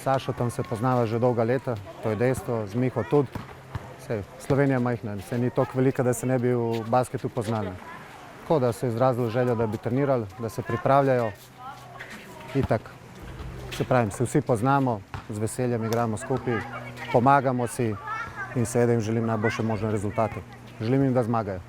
Sašo tam se poznava že dolga leta, to je dejstvo, z Miho tudi. Slovenija je majhna, se ni toliko velika, da se ne bi v basketu poznali. Tako da so izrazili željo, da bi trenirali, da se pripravljajo. Itak, se pravim, se vsi poznamo, z veseljem igramo skupaj, pomagamo si in seveda jim želim najboljše možne rezultate. Želim jim, da zmagajo.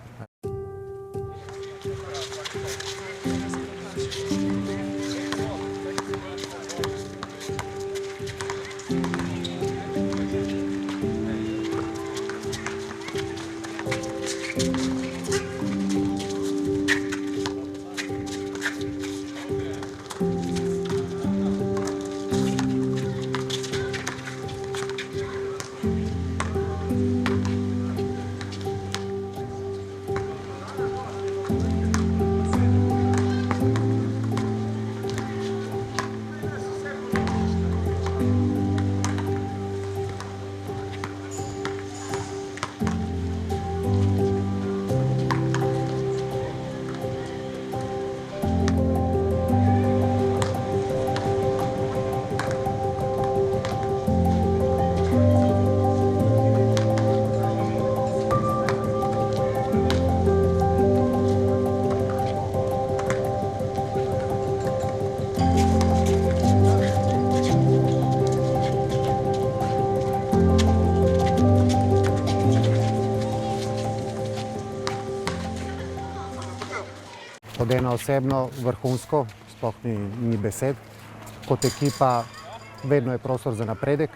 mene osebno vrhunsko, sploh ni besed. Kot ekipa vedno je prostor za napredek,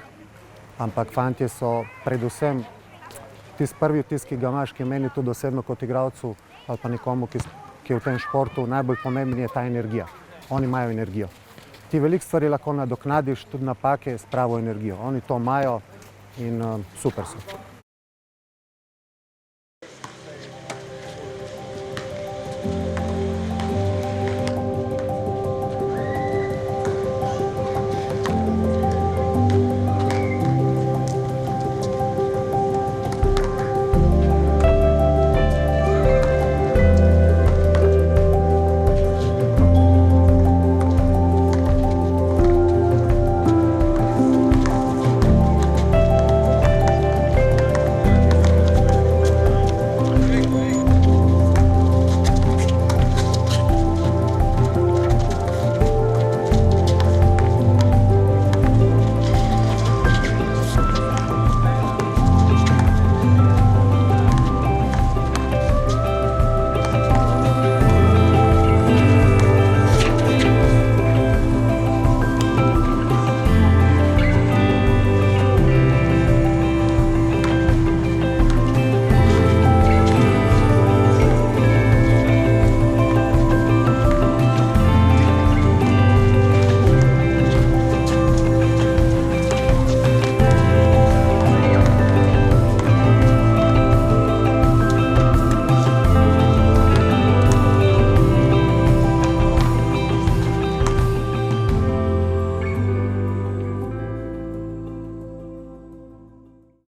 ampak fantje so predvsem tisti prvi vtis, ki ga imaš, ki je meni tudi osebno kot igralcu ali pa nekomu, ki je v tem športu, najbolj pomembni je ta energija. Oni imajo energijo. Ti veliko stvari lahko nadoknadiš, tudi napake s pravo energijo. Oni to imajo in super so.